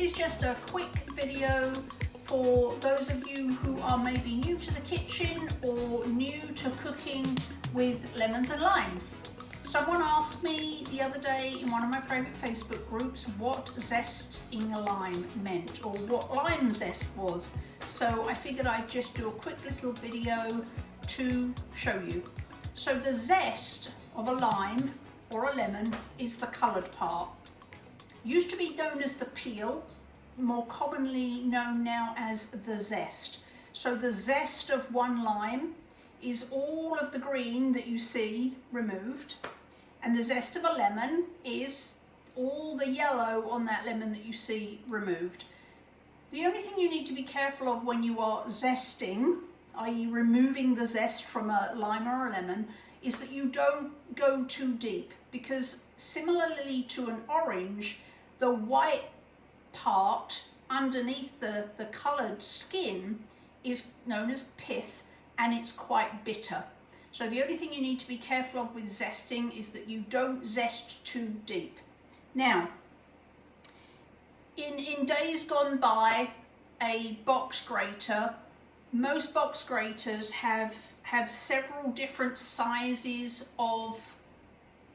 is just a quick video for those of you who are maybe new to the kitchen or new to cooking with lemons and limes. Someone asked me the other day in one of my private Facebook groups what zesting a lime meant, or what lime zest was. So I figured I'd just do a quick little video to show you. So the zest of a lime or a lemon is the coloured part. Used to be known as the peel, more commonly known now as the zest. So the zest of one lime is all of the green that you see removed, and the zest of a lemon is all the yellow on that lemon that you see removed. The only thing you need to be careful of when you are zesting, i.e. removing the zest from a lime or a lemon, is that you don't go too deep, because similarly to an orange, the white part underneath the coloured skin is known as pith, and it's quite bitter. So the only thing you need to be careful of with zesting is that you don't zest too deep. Now, in days gone by, a box grater, most box graters have several different sizes of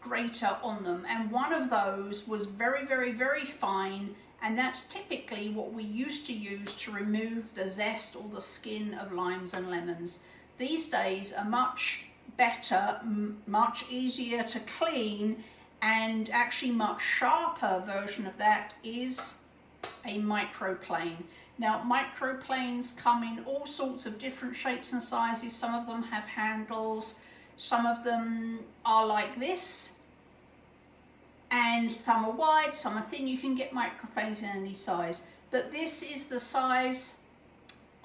grater on them, and one of those was very, very, very fine, and that's typically what we used to use to remove the zest or the skin of limes and lemons. These days are much better, much easier to clean, and actually much sharper version of that is a microplane. Now, microplanes come in all sorts of different shapes and sizes. Some of them have handles, some of them are like this, and some are wide, some are thin. You can get microplanes in any size, but this is the size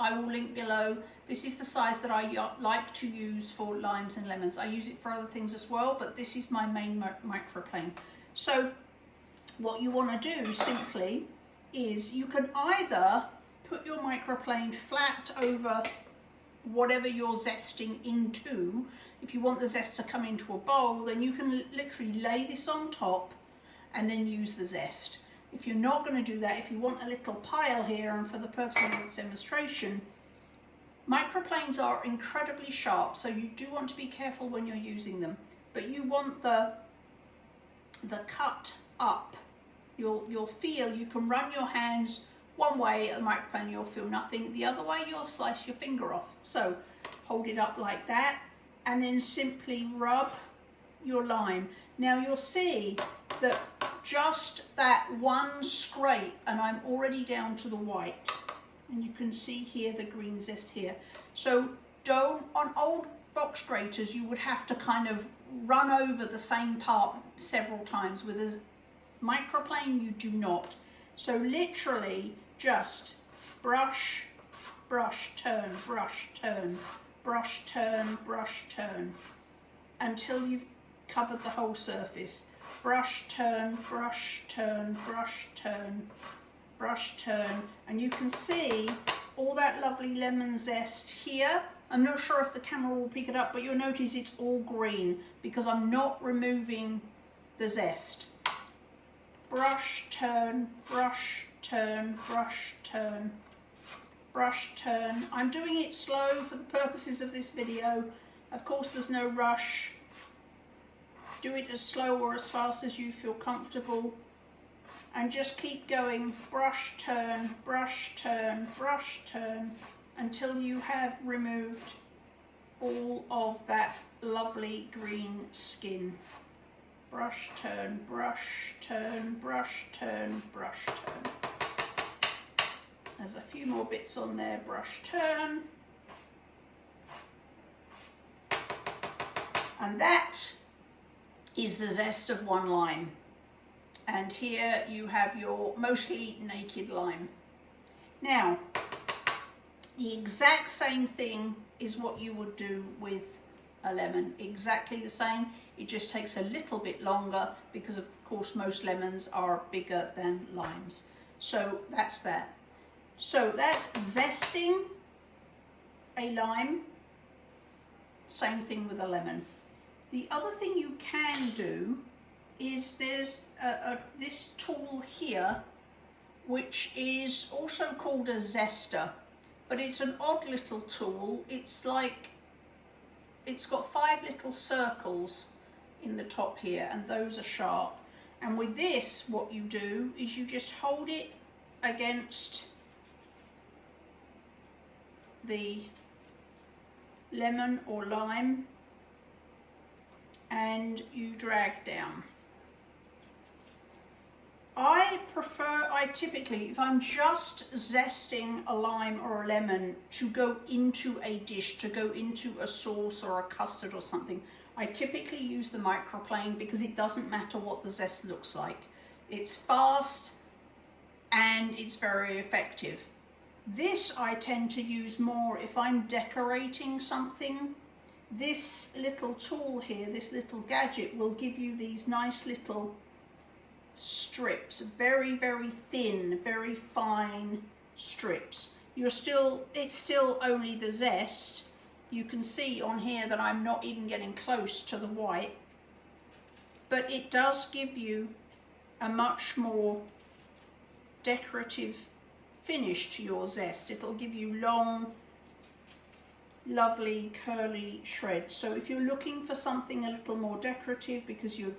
I will link below. This is the size that I like to use for limes and lemons. I use it for other things as well, but this is my main microplane. So what you want to do simply is you can either put your microplane flat over whatever you're zesting into. If you want the zest to come into a bowl, then you can literally lay this on top and then use the zest. If you're not going to do that, if you want a little pile here, and for the purpose of this demonstration, microplanes are incredibly sharp, so you do want to be careful when you're using them, but you want the cut up. You'll feel, you can run your hands one way at the microplane, you'll feel nothing. The other way, you'll slice your finger off. So hold it up like that, and then simply rub your lime. Now you'll see that just that one scrape, and I'm already down to the white, and you can see here the green zest here. So don't, on old box graters, you would have to kind of run over the same part several times. With a microplane, you do not. So literally just brush, brush, turn, brush, turn, brush, turn, brush, turn, until you've covered the whole surface. Brush, turn, brush, turn, brush, turn, brush, turn, and you can see all that lovely lemon zest here. I'm not sure if the camera will pick it up, but you'll notice it's all green because I'm not removing the zest. Brush, turn, brush, turn, brush, turn, brush, turn. I'm doing it slow for the purposes of this video. Of course, there's no rush. Do it as slow or as fast as you feel comfortable, and just keep going. Brush, turn, brush, turn, brush, turn, until you have removed all of that lovely green skin. Brush, turn, brush, turn, brush, turn, brush, turn. There's a few more bits on there. Brush, turn. And that is the zest of one lime. And here you have your mostly naked lime. Now, the exact same thing is what you would do with a lemon. Exactly the same. It just takes a little bit longer because, of course, most lemons are bigger than limes. So that's that. So that's zesting a lime. Same thing with a lemon. The other thing you can do is there's this tool here which is also called a zester, but it's an odd little tool. It's got 5 little circles in the top here, and those are sharp. And with this, what you do is you just hold it against the lemon or lime and you drag down. I typically, if I'm just zesting a lime or a lemon to go into a dish, to go into a sauce or a custard or something, I typically use the microplane because it doesn't matter what the zest looks like. It's fast and it's very effective. This I tend to use more if I'm decorating something. This little tool here, this little gadget, will give you these nice little strips, very, very thin, very fine strips. It's still only the zest. You can see on here that I'm not even getting close to the white, but it does give you a much more decorative finish to your zest. It'll give you long, lovely, curly shreds. So if you're looking for something a little more decorative because you've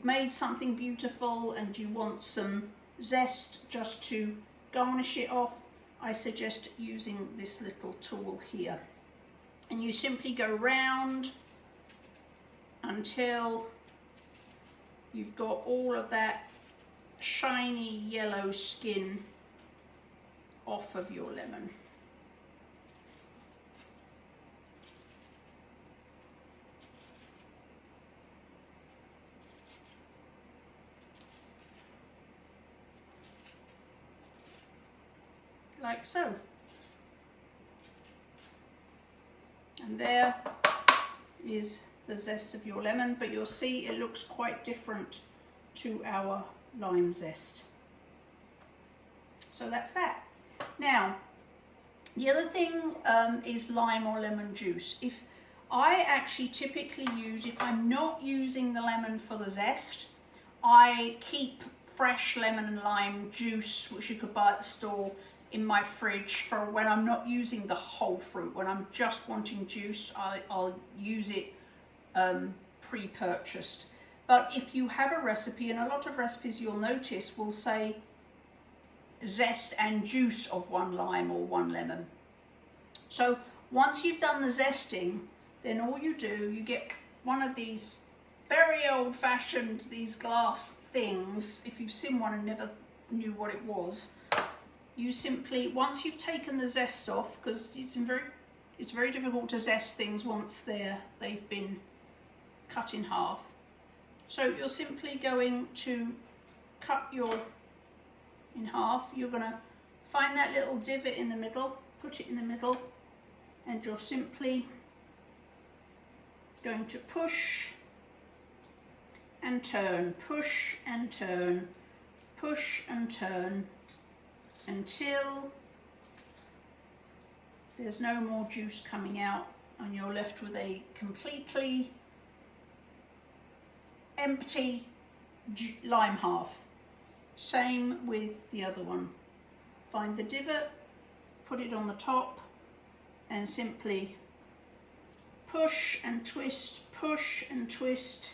made something beautiful and you want some zest just to garnish it off, I suggest using this little tool here. And you simply go round until you've got all of that shiny yellow skin off of your lemon. Like so. And there is the zest of your lemon, but you'll see it looks quite different to our lime zest. So that's that. Now, the other thing is lime or lemon juice. If I actually typically use, if I'm not using the lemon for the zest, I keep fresh lemon and lime juice, which you could buy at the store, in my fridge for when I'm not using the whole fruit. When I'm just wanting juice, I'll use it pre-purchased. But if you have a recipe, and a lot of recipes you'll notice will say zest and juice of 1 lime or 1 lemon. So once you've done the zesting, then all you do, you get one of these very old-fashioned, these glass things. If you've seen one and never knew what it was, you simply, once you've taken the zest off, because it's very difficult to zest things once they've been cut in half. So you're simply going to cut in half. You're going to find that little divot in the middle, put it in the middle, and you're simply going to push and turn, push and turn, push and turn, until there's no more juice coming out and you're left with a completely empty lime half. Same with the other one. Find the divot, put it on the top, and simply push and twist, push and twist,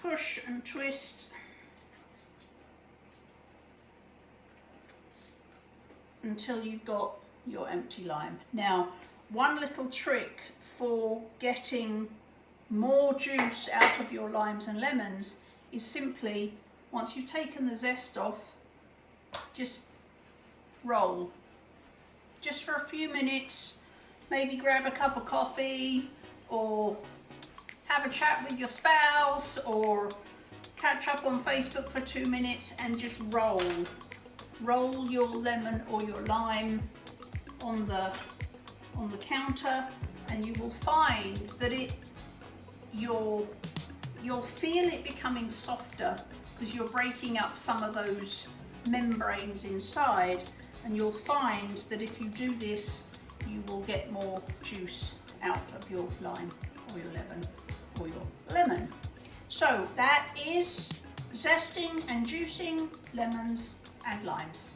push and twist, until you've got your empty lime. Now, one little trick for getting more juice out of your limes and lemons is simply, once you've taken the zest off, just roll. Just for a few minutes, maybe grab a cup of coffee or have a chat with your spouse or catch up on Facebook for 2 minutes and just roll. Roll your lemon or your lime on the counter, and you will find that you'll feel it becoming softer because you're breaking up some of those membranes inside, and you'll find that if you do this, you will get more juice out of your lime or your lemon or your lemon. So that is zesting and juicing lemons and limes.